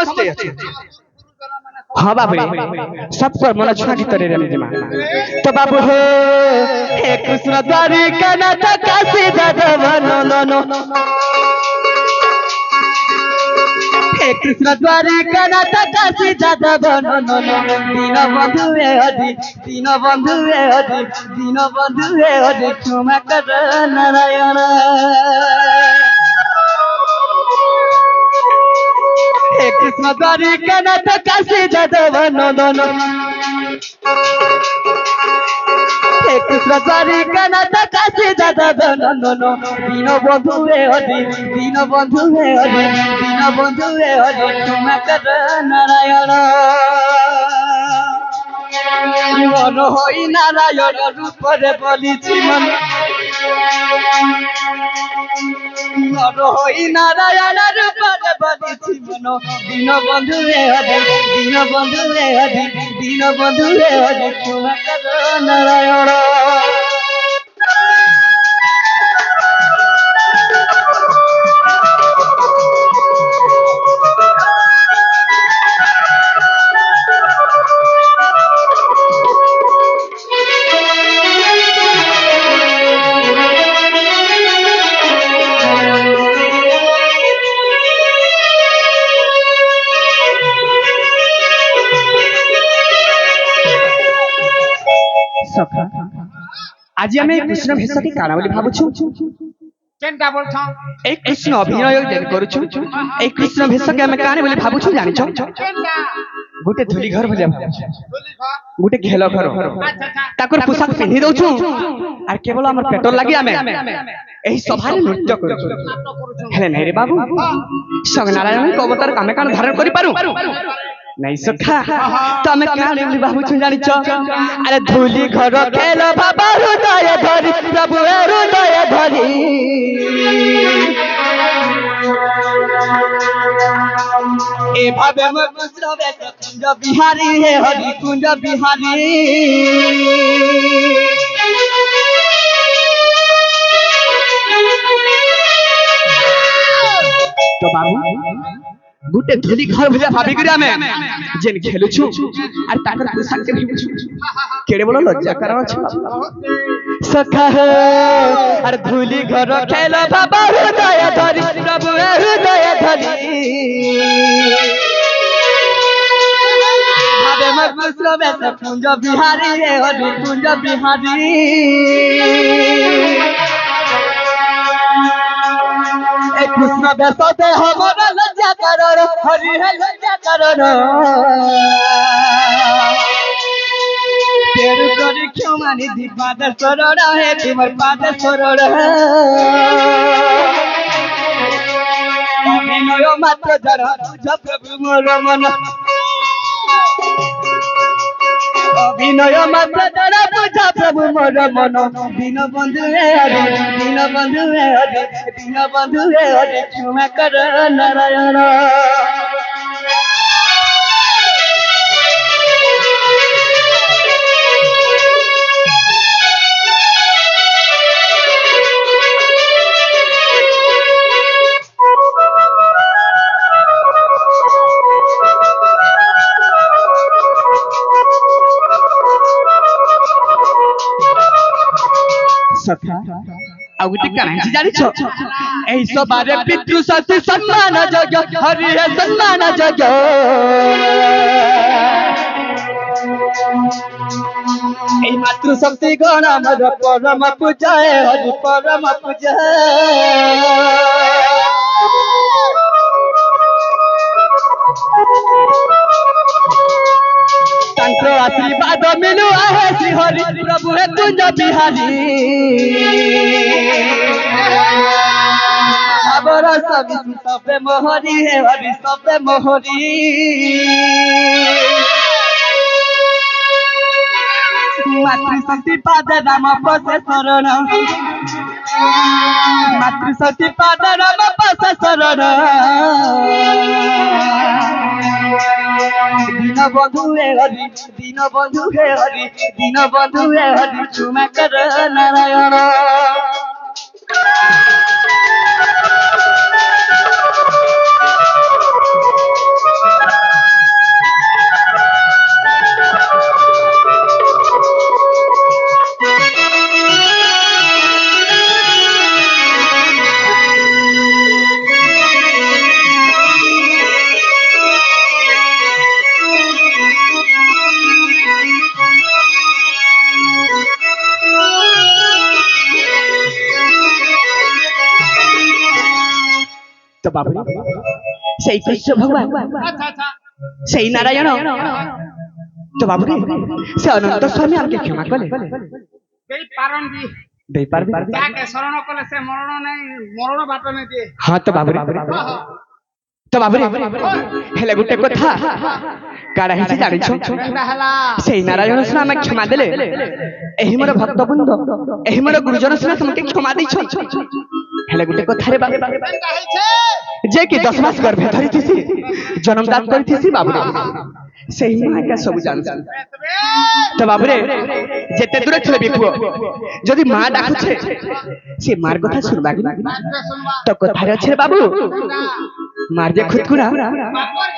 ସମସ୍ତେ ଅଛି हाँ बाबू सब पर मन छुआ गीत रे निजमा तो बाबू हे कृष्ण द्वारिका नाथ काशी जादव नो नो हे कृष्ण द्वारिका नाथ काशी जादव नो नो दीन बंधु हे हरि दीन बंधु हे हरि दीन बंधु हे हरि क्षमा कर नारायण हे कृष्ण द्वारिका नाथ काशी जादव नो नो हे कृष्ण द्वारिका नाथ काशी जादव नो नो दीन बंधु हे हरि दीन बंधु हे हरि दीन बंधु हे हरि क्षमा कर नारायण मन होई नारायण रूप रे बोलिछि मन मन होई नारायण रूप रे बोलिछि मन दीन बंधु हे हरि दीन बंधु हे हरि दीन बंधु हे हरि क्षमा कर नारायण आज आम कृष्ण भेष के काण बोली भावुछु केनटा बोलछौ एक कृष्ण अभिनय जेन करूछु एक कृष्ण भेष के आम काण बोली भावुछु जानिछौ केनटा गोटे धुली घर बोली भावुछु बोली भा गोटे खेल घर अच्छा ताकर पोशाक पिंधि दउछु आर केवल हमर पेट्रोल लागि आमे एही सभा रे नृत्य करूछु हेले नै रे बाबू संगनारायण को अवतार कामे काण धारण करि पारु नहीं सखा तो हमें क्या बोली भावुछु जानिछौ अरे धुली घर खेल बाबा हृदय धरी प्रभु हृदय धरी ए भावे में कृष्ण बेस कुंज बिहारी हे हरि कुंज बिहारी तो बाबू गुटे धुली घर भजा भाभी करे हमें जेन खेलु छु और ताकर पोशाक के भी छु केड़े बोलो लज्जा कारण छु सखा हो अरे धुली घर खेल बाबा हृदय धरी प्रभु हृदय धरी भावे में कृष्ण बेस कुंज बिहारी हे हरि कुंज बिहारी ए कृष्ण बेस दे हमरा लज्जा करण हरि हे लज्जा करण तेरु करी क्षमा निधि पाद शरण हे तुमर पाद शरण अभिनय मात्र जरा तुझ प्रभु मोर मन अभिनय मात्र जरा तुझ प्रभु मोर मन दीन बंधु हे हरि दीन बंधु हे हरि दीन बंधु हे हरि क्षमा कर नारायण सखा आ गोटे कांची जानिछो एही सबारे पितृ सती सम्मान जग हरि हे सम्मान जग एही मातृ शक्ति गण हमर परम पूजा हरि परम पूजा तंत्र आशीर्वाद मिलु आहे श्री हरि प्रभु हे कुंज बिहारी अबर सबे मोहरी हे हरि सबे मोहरी मातृशक्ति पाद राम पसे शरण मातृशक्ति पाद राम पसे शरण दीन बंधु हे हरि दीन बंधु हे हरि दीन बंधु हे हरि क्षमा कर नारायण বাবু সেই কৃষ্ণ ভগবান আচ্ছা আচ্ছা সেই নারায়ণ তো বাবু সে অনন্ত স্বামী আমাকে ক্ষমা কলে এই পারণ দি দেই পারবি যাকে শরণ কলে সে মরণ নেই মরণ বাট নেই দিয়ে হ্যাঁ তো বাবু তো বাবু হেলে গোটে কথা কারা হেছি জানিছ কেনটা হেলা সেই নারায়ণ সিনা আমাকে ক্ষমা দেলে এই মোর ভক্তবৃন্দ এই মোর গুরুজন সিনা তোমাকে ক্ষমা দিছ হেলে গোটে কথা রে বাবু কেনটা হইছে যে কি 10 মাস গর্ভে ধরিছিস জন্মদান করিছিস বাবু সেই মাকে সব জানছ তো বাবুরে যেতে দূরে ছিলে বি পুଅ যদি মা ডাকুছে সে মার কথা শুনবা কি শুনবা তো কথারে আছে রে বাবু মার যে খুদকুড়া বাপর